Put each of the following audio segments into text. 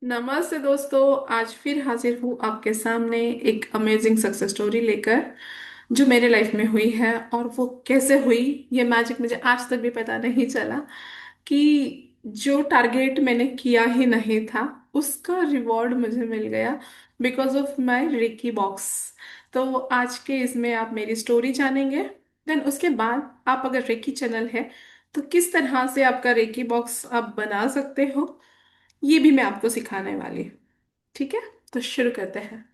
नमस्ते दोस्तों। आज फिर हाजिर हूँ आपके सामने एक अमेजिंग सक्सेस स्टोरी लेकर, जो मेरे लाइफ में हुई है। और वो कैसे हुई, ये मैजिक मुझे आज तक भी पता नहीं चला कि जो टारगेट मैंने किया ही नहीं था उसका रिवॉर्ड मुझे मिल गया because of my reiki box. तो आज के इसमें आप मेरी स्टोरी जानेंगे। देन उसके बाद आप अगर रेकी चैनल है तो किस तरह से आपका रेकी बॉक्स आप बना सकते हो, ये भी मैं आपको सिखाने वाली हूँ। ठीक है, तो शुरू करते हैं।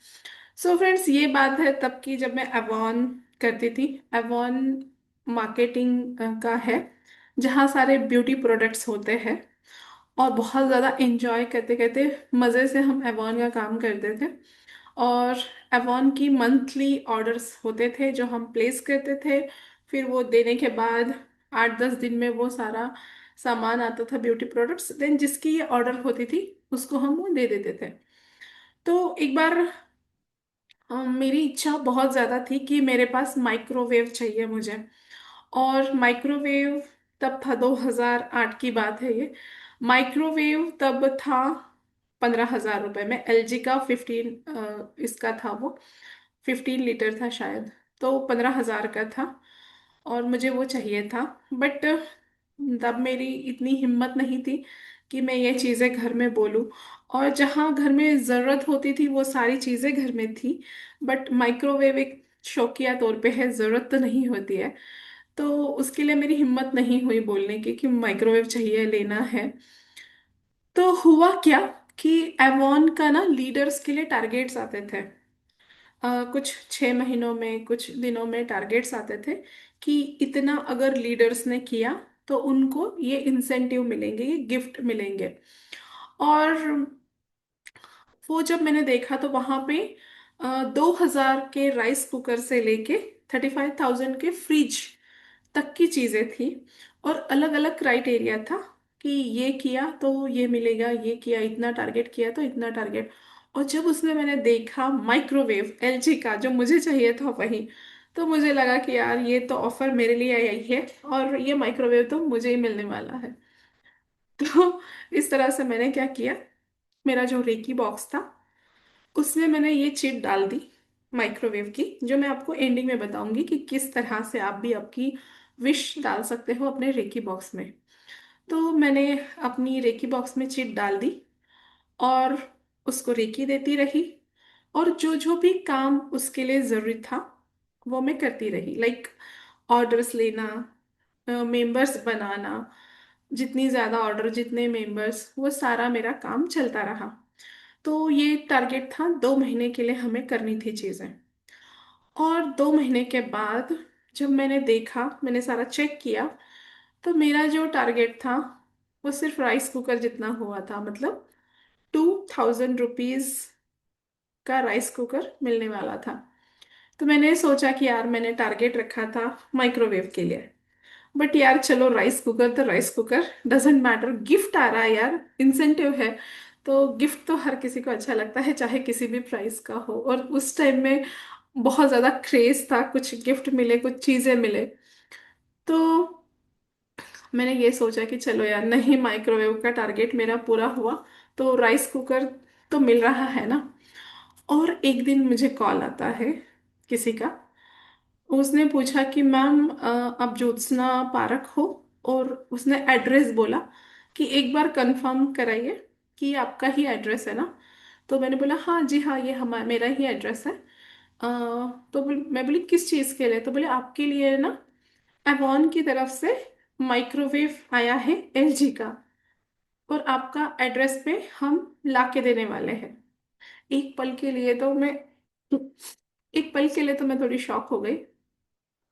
सो फ्रेंड्स, ये बात है तब की जब मैं एवॉन करती थी। एवॉन मार्केटिंग का है, जहाँ सारे ब्यूटी प्रोडक्ट्स होते हैं। और बहुत ज़्यादा एंजॉय करते करते मज़े से हम एवॉन का काम करते थे। और एवॉन की मंथली ऑर्डर्स होते थे जो हम प्लेस करते थे। फिर वो देने के बाद 8-10 दिन में वो सारा सामान आता था, ब्यूटी प्रोडक्ट्स। देन जिसकी ऑर्डर होती थी उसको हम वो दे देते थे। तो एक बार मेरी इच्छा बहुत ज़्यादा थी कि मेरे पास माइक्रोवेव चाहिए मुझे। और माइक्रोवेव तब था, 2008 की बात है ये। माइक्रोवेव तब था 15,000 रुपये में। एलजी का 15 इसका था वो, 15 लीटर था शायद। तो 15,000 का था और मुझे वो चाहिए था। बट तब मेरी इतनी हिम्मत नहीं थी कि मैं ये चीज़ें घर में बोलूँ। और जहाँ घर में ज़रूरत होती थी वो सारी चीज़ें घर में थी। बट माइक्रोवेव एक शौकिया तौर पे है, ज़रूरत तो नहीं होती है। तो उसके लिए मेरी हिम्मत नहीं हुई बोलने की कि माइक्रोवेव चाहिए, लेना है। तो हुआ क्या कि एवॉन का ना लीडर्स के लिए टारगेट्स आते थे। कुछ 6 महीनों में, कुछ दिनों में टारगेट्स आते थे कि इतना अगर लीडर्स ने किया तो उनको ये इंसेंटिव मिलेंगे, ये गिफ्ट मिलेंगे। और वो जब मैंने देखा तो वहां पे 2,000 के राइस कुकर से लेके 35,000 के फ्रिज तक की चीजें थी। और अलग अलग क्राइटेरिया था कि ये किया तो ये मिलेगा, ये किया, इतना टारगेट किया तो इतना टारगेट। और जब उसमें मैंने देखा माइक्रोवेव एलजी का जो मुझे चाहिए था वही, तो मुझे लगा कि यार ये तो ऑफर मेरे लिए आई है और ये माइक्रोवेव तो मुझे ही मिलने वाला है। तो इस तरह से मैंने क्या किया, मेरा जो रेकी बॉक्स था उसमें मैंने ये चिट डाल दी माइक्रोवेव की, जो मैं आपको एंडिंग में बताऊंगी कि किस तरह से आप भी आपकी विश डाल सकते हो अपने रेकी बॉक्स में। तो मैंने अपनी रेकी बॉक्स में चिट डाल दी और उसको रेकी देती रही। और जो जो भी काम उसके लिए ज़रूरी था वो मैं करती रही, लाइक ऑर्डर्स लेना, मेंबर्स बनाना, जितनी ज़्यादा ऑर्डर जितने मेंबर्स, वो सारा मेरा काम चलता रहा। तो ये टारगेट था, 2 महीने के लिए हमें करनी थी चीज़ें। और 2 महीने के बाद जब मैंने देखा, मैंने सारा चेक किया, तो मेरा जो टारगेट था वो सिर्फ राइस कुकर जितना हुआ था। मतलब 2,000 रुपीज का राइस कुकर मिलने वाला था। तो मैंने सोचा कि यार मैंने टारगेट रखा था माइक्रोवेव के लिए, बट यार चलो राइस कुकर तो rice cooker, doesn't matter, gift आ रहा है यार, इंसेंटिव है। तो गिफ्ट तो हर किसी को अच्छा लगता है, चाहे किसी भी प्राइस का हो। और उस टाइम में बहुत ज़्यादा क्रेज था, कुछ गिफ्ट मिले, कुछ चीज़ें मिले। तो मैंने ये सोचा कि चलो यार, नहीं माइक्रोवेव का टारगेट मेरा पूरा हुआ तो राइस कुकर तो मिल रहा है ना। और एक दिन मुझे कॉल आता है किसी का। उसने पूछा कि मैम आप ज्योत्सना पारक हो। और उसने एड्रेस बोला कि एक बार कंफर्म कराइए कि आपका ही एड्रेस है ना। तो मैंने बोला हाँ जी हाँ, ये हमारा मेरा ही एड्रेस है। मैं बोली किस चीज़ के लिए, तो बोले आपके लिए ना एवॉन की तरफ से माइक्रोवेव आया है एलजी का, और आपका एड्रेस पे हम ला के देने वाले हैं। एक पल के लिए तो मैं एक पल के लिए तो मैं थोड़ी शॉक हो गई।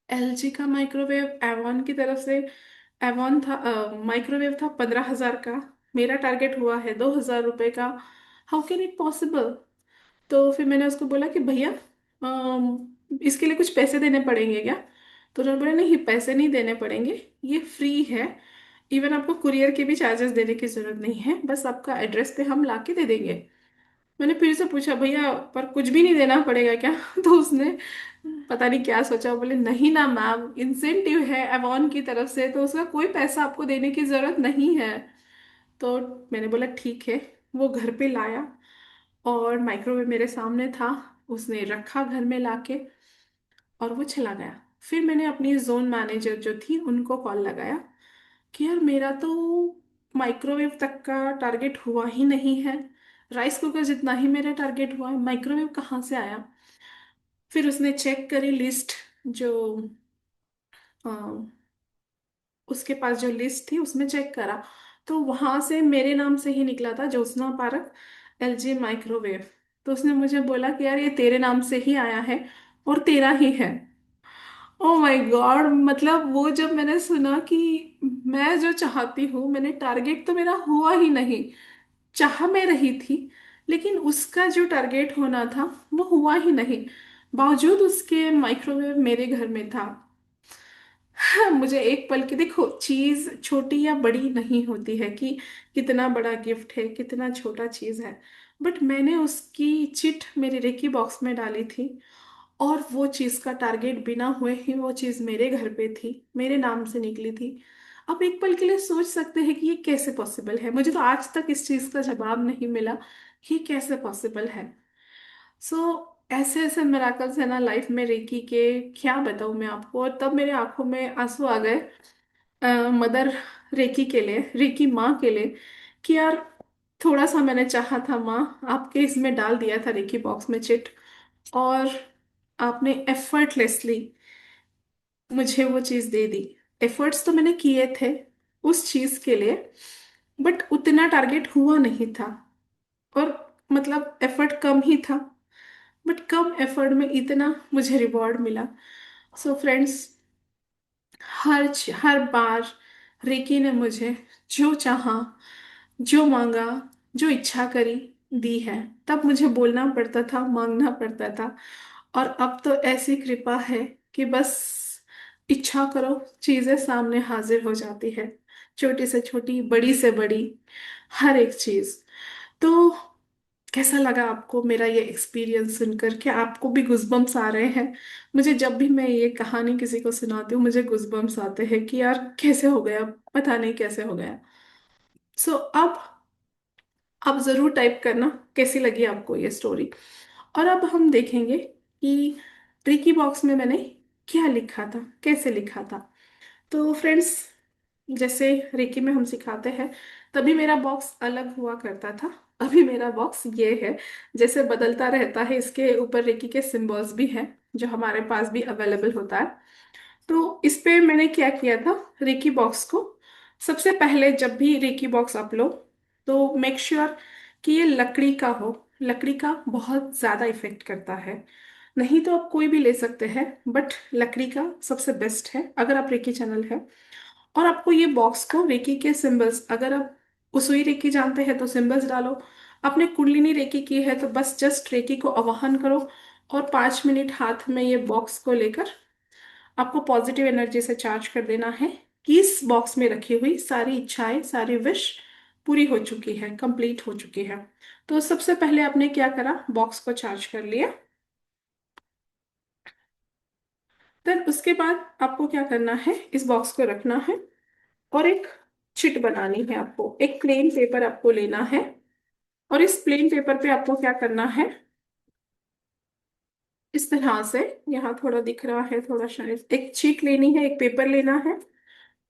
एलजी का माइक्रोवेव एवॉन की तरफ से। एवॉन था, माइक्रोवेव था 15,000 का। मेरा टारगेट हुआ है 2,000 रुपये का। How can it possible. तो फिर मैंने उसको बोला कि भैया इसके लिए कुछ पैसे देने पड़ेंगे क्या। तो उन्होंने बोला नहीं, पैसे नहीं देने पड़ेंगे, ये फ्री है। इवन आपको कुरियर के भी चार्जेस देने की जरूरत नहीं है, बस आपका एड्रेस पे हम ला के दे देंगे। मैंने फिर से पूछा भैया पर कुछ भी नहीं देना पड़ेगा क्या। तो उसने पता नहीं क्या सोचा, वो बोले नहीं ना मैम, इंसेंटिव है एवॉन की तरफ से तो उसका कोई पैसा आपको देने की जरूरत नहीं है। तो मैंने बोला ठीक है, वो घर पे लाया और माइक्रोवेव मेरे सामने था, उसने रखा घर में लाके और वो चला गया। फिर मैंने अपनी जोन मैनेजर जो थी उनको कॉल लगाया कि यार मेरा तो माइक्रोवेव तक का टारगेट हुआ ही नहीं है, राइस कुकर जितना ही मेरा टारगेट हुआ है, माइक्रोवेव कहाँ से आया। फिर उसने चेक करी लिस्ट, जो अ, उसके पास जो लिस्ट थी उसमें चेक करा, तो वहां से मेरे नाम से ही निकला था, ज्योत्सना पारक, एलजी माइक्रोवेव। तो उसने मुझे बोला कि यार ये तेरे नाम से ही आया है और तेरा ही है। ओ माय गॉड, मतलब वो जब मैंने सुना कि मैं जो चाहती हूँ, मैंने टारगेट तो मेरा हुआ ही नहीं, चाह मैं रही थी, लेकिन उसका जो टारगेट होना था वो हुआ ही नहीं, बावजूद उसके माइक्रोवेव मेरे घर में था। हाँ, मुझे एक पल की, देखो चीज छोटी या बड़ी नहीं होती है कि कितना बड़ा गिफ्ट है कितना छोटा चीज है, बट मैंने उसकी चिट मेरे रेकी बॉक्स में डाली थी और वो चीज का टारगेट बिना हुए ही वो चीज मेरे घर पे थी, मेरे नाम से निकली थी। आप एक पल के लिए सोच सकते हैं कि ये कैसे पॉसिबल है, मुझे तो आज तक इस चीज का जवाब नहीं मिला कि ये कैसे पॉसिबल है। सो ऐसे ऐसे मिराकल्स है ना लाइफ में रेकी के, क्या बताऊं मैं आपको। और तब मेरे आंखों में आंसू आ गए, मदर रेकी के लिए, रेकी माँ के लिए, कि यार थोड़ा सा मैंने चाहा था माँ, आपके इसमें डाल दिया था रेकी बॉक्स में चिट, और आपने एफर्टलेसली मुझे वो चीज दे दी। एफर्ट्स तो मैंने किए थे उस चीज के लिए, बट उतना टारगेट हुआ नहीं था, और मतलब एफर्ट कम ही था, बट कम एफर्ट में इतना मुझे रिवॉर्ड मिला। सो फ्रेंड्स, हर बार रेकी ने मुझे जो चाहा, जो मांगा, जो इच्छा करी, दी है। तब मुझे बोलना पड़ता था, मांगना पड़ता था, और अब तो ऐसी कृपा है कि बस इच्छा करो, चीजें सामने हाजिर हो जाती है, छोटी से छोटी, बड़ी से बड़ी, हर एक चीज। तो कैसा लगा आपको मेरा ये एक्सपीरियंस सुनकर? क्या आपको भी गुज़बम्स आ रहे हैं? मुझे जब भी मैं ये कहानी किसी को सुनाती हूँ मुझे गुज़बम्स आते हैं कि यार कैसे हो गया, पता नहीं कैसे हो गया। सो अब आप जरूर टाइप करना कैसी लगी आपको ये स्टोरी। और अब हम देखेंगे कि ट्रिकी बॉक्स में मैंने क्या लिखा था, कैसे लिखा था। तो फ्रेंड्स, जैसे रेकी में हम सिखाते हैं, तभी मेरा बॉक्स अलग हुआ करता था, अभी मेरा बॉक्स ये है। जैसे बदलता रहता है, इसके ऊपर रेकी के सिंबल्स भी हैं जो हमारे पास भी अवेलेबल होता है। तो इस पे मैंने क्या किया था, रेकी बॉक्स को सबसे पहले जब भी रेकी बॉक्स आप लो तो मेक श्योर कि ये लकड़ी का हो। लकड़ी का बहुत ज़्यादा इफेक्ट करता है, नहीं तो आप कोई भी ले सकते हैं, बट लकड़ी का सबसे बेस्ट है अगर आप रेकी चैनल है। और आपको ये बॉक्स को रेकी के सिंबल्स, अगर आप उसुई रेकी जानते हैं तो सिंबल्स डालो, आपने कुंडलिनी रेकी की है तो बस जस्ट रेकी को आवाहन करो, और 5 मिनट हाथ में ये बॉक्स को लेकर आपको पॉजिटिव एनर्जी से चार्ज कर देना है कि इस बॉक्स में रखी हुई सारी इच्छाएं, सारी विश पूरी हो चुकी है, कंप्लीट हो चुकी है। तो सबसे पहले आपने क्या करा, बॉक्स को चार्ज कर लिया। देन उसके बाद आपको क्या करना है, इस बॉक्स को रखना है और एक चिट बनानी है। आपको एक प्लेन पेपर आपको लेना है, और इस प्लेन पेपर पे आपको क्या करना है, इस तरह से, यहाँ थोड़ा दिख रहा है, थोड़ा शायद, एक शीट लेनी है, एक पेपर लेना है।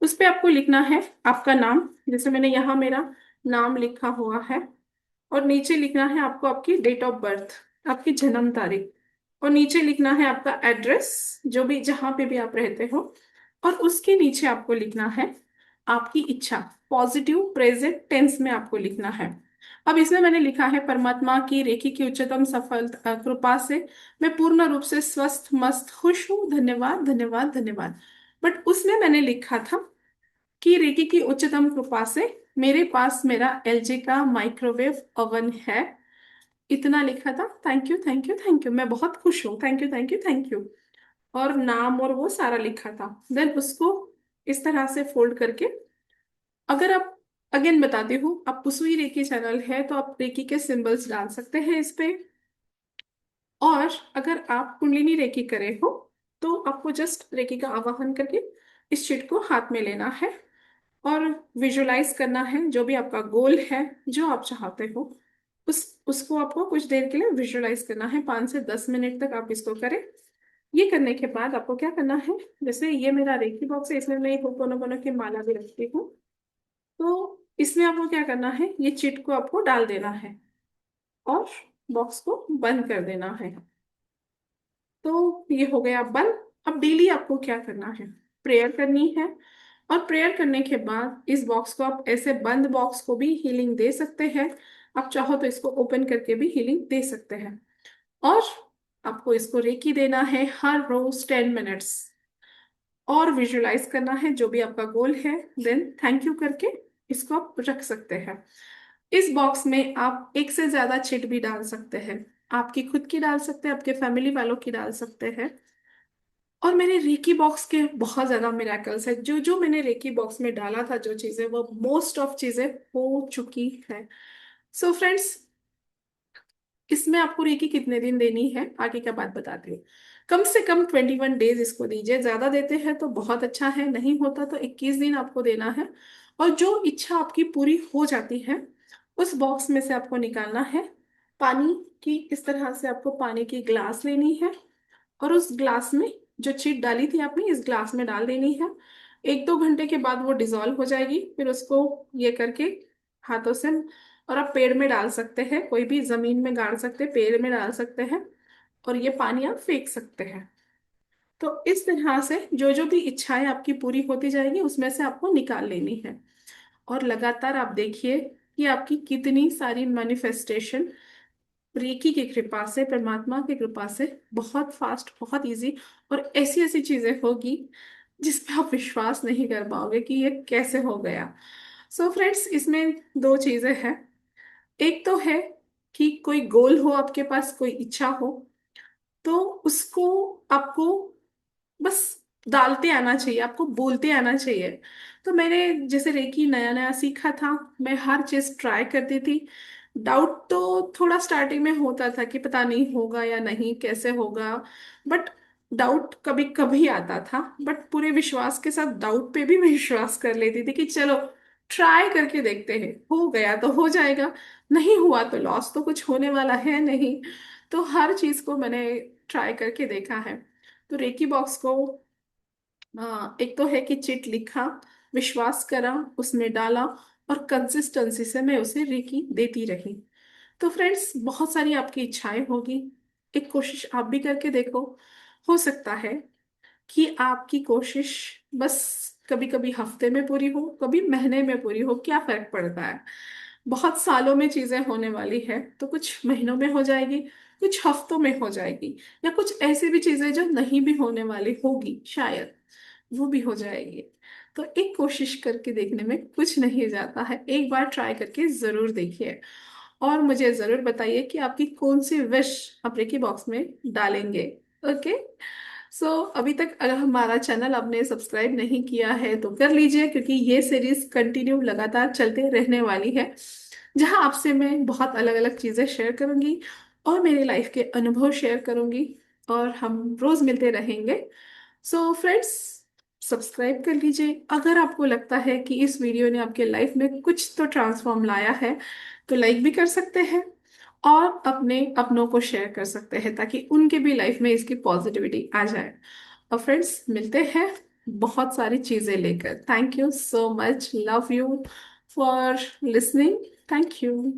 उस पे आपको लिखना है आपका नाम, जैसे मैंने यहाँ मेरा नाम लिखा हुआ है, और नीचे लिखना है आपको आपकी डेट ऑफ बर्थ, आपकी जन्म तारीख, और नीचे लिखना है आपका एड्रेस, जो भी जहाँ पे भी आप रहते हो, और उसके नीचे आपको लिखना है आपकी इच्छा, पॉजिटिव प्रेजेंट टेंस में आपको लिखना है। अब इसमें मैंने लिखा है, परमात्मा की रेखी की उच्चतम सफल कृपा से मैं पूर्ण रूप से स्वस्थ मस्त खुश हूँ, धन्यवाद धन्यवाद धन्यवाद। बट उसमें मैंने लिखा था कि रेकी की उच्चतम कृपा से मेरे पास मेरा एलजी का माइक्रोवेव ओवन है, इतना लिखा था। Thank you thank you thank you, मैं बहुत खुश हूँ, thank you thank you thank you, और नाम और वो सारा लिखा था। देन उसको इस तरह से फोल्ड करके, अगर आप, अगेन बताती हूँ, आप उसवी रेकी चैनल है तो आप रेकी के सिंबल्स डाल सकते हैं इस पे, और अगर आप कुंडलिनी रेकी करे हो तो आपको जस्ट रेकी का आवाहन करके इस शीट को हाथ में लेना है, और विजुलाइज करना है जो भी आपका गोल है, जो आप चाहते हो, उसको आपको कुछ देर के लिए विजुलाइज करना है। 5 से 10 मिनट तक आप इसको करें। ये करने के बाद आपको क्या करना है, जैसे ये मेरा रेकी बॉक्स है, इसमें मैं होपोनोपोनो की माला भी रखती हूँ। तो इसमें आपको क्या करना है, ये चिट को आपको डाल देना है और बॉक्स को बंद कर देना है। तो ये हो गया बंद। अब डेली आपको क्या करना है, प्रेयर करनी है। और प्रेयर करने के बाद इस बॉक्स को आप ऐसे बंद बॉक्स को भी हीलिंग दे सकते हैं। आप चाहो तो इसको ओपन करके भी हीलिंग दे सकते हैं। और आपको इसको रेकी देना है हर रोज 10 मिनट्स, और विजुलाइज करना है जो भी आपका गोल है। देन थैंक यू करके इसको आप रख सकते हैं। इस बॉक्स में आप एक से ज्यादा चिट भी डाल सकते हैं। आपकी खुद की डाल सकते हैं, आपके फैमिली वालों की डाल सकते हैं। और मेरे रेकी बॉक्स के बहुत ज्यादा मिराकल्स है, जो जो मैंने रेकी बॉक्स में डाला था, जो चीजें, वो मोस्ट ऑफ चीजें हो चुकी है। सो फ्रेंड्स, इसमें आपको रेकी कितने दिन देनी है आगे का बात बताती हूँ। कम से कम 21 डेज इसको दीजिए। ज्यादा देते हैं तो बहुत अच्छा है, नहीं होता तो 21 दिन आपको देना है। और जो इच्छा आपकी पूरी हो जाती है, उस बॉक्स में से आपको निकालना है पानी की। इस तरह से आपको पानी की ग्लास लेनी है, और उस ग्लास में जो चीट डाली थी आपने, इस ग्लास में डाल देनी है। 1-2 घंटे के बाद वो डिजॉल्व हो जाएगी। फिर उसको ये करके हाथों से, और आप पेड़ में डाल सकते हैं, कोई भी जमीन में गाड़ सकते हैं, पेड़ में डाल सकते हैं, और ये पानी आप फेंक सकते हैं। तो इस तरह से जो जो भी इच्छाएं आपकी पूरी होती जाएगी, उसमें से आपको निकाल लेनी है। और लगातार आप देखिए कि आपकी कितनी सारी मैनिफेस्टेशन रेकी की कृपा से, परमात्मा की कृपा से बहुत फास्ट, बहुत इजी, और ऐसी ऐसी चीजें होगी जिस पे आप विश्वास नहीं कर पाओगे कि ये कैसे हो गया। सो फ्रेंड्स, इसमें दो चीजें हैं। एक तो है कि कोई गोल हो आपके पास, कोई इच्छा हो, तो उसको आपको बस डालते आना चाहिए, आपको बोलते आना चाहिए। तो मैंने जैसे रेकी नया नया सीखा था, मैं हर चीज ट्राई करती थी। डाउट तो थोड़ा स्टार्टिंग में होता था कि पता नहीं होगा या नहीं, कैसे होगा। बट डाउट कभी कभी आता था, बट पूरे विश्वास के साथ डाउट पे भी मैं विश्वास कर लेती थी कि चलो ट्राई करके देखते हैं, हो गया तो हो जाएगा, नहीं हुआ तो लॉस तो कुछ होने वाला है नहीं। तो हर चीज को मैंने ट्राई करके देखा है। तो रेकी बॉक्स को एक तो है कि चिट लिखा, विश्वास करा, उसमें डाला, और कंसिस्टेंसी से मैं उसे रेकी देती रही। तो फ्रेंड्स, बहुत सारी आपकी इच्छाएं होगी, एक कोशिश आप भी करके देखो। हो सकता है कि आपकी कोशिश बस कभी कभी हफ्ते में पूरी हो, कभी महीने में पूरी हो, क्या फर्क पड़ता है। बहुत सालों में चीजें होने वाली है तो कुछ महीनों में हो जाएगी, कुछ हफ्तों में हो जाएगी, या कुछ ऐसी भी चीजें जो नहीं भी होने वाली होगी शायद, वो भी हो जाएगी। तो एक कोशिश करके देखने में कुछ नहीं जाता है, एक बार ट्राई करके जरूर देखिए। और मुझे जरूर बताइए कि आपकी कौन सी विश आप रेकी बॉक्स में डालेंगे। ओके। सो अभी तक अगर हमारा चैनल आपने सब्सक्राइब नहीं किया है तो कर लीजिए, क्योंकि ये सीरीज कंटिन्यू लगातार चलते रहने वाली है, जहां आपसे मैं बहुत अलग अलग चीजें शेयर करूंगी और मेरी लाइफ के अनुभव शेयर करूंगी, और हम रोज मिलते रहेंगे। सो फ्रेंड्स, सब्सक्राइब कर लीजिए। अगर आपको लगता है कि इस वीडियो ने आपके लाइफ में कुछ तो ट्रांसफॉर्म लाया है, तो लाइक भी कर सकते हैं, और अपने अपनों को शेयर कर सकते हैं, ताकि उनके भी लाइफ में इसकी पॉजिटिविटी आ जाए। और फ्रेंड्स, मिलते हैं बहुत सारी चीजें लेकर। Thank you so much, love you for listening. Thank you.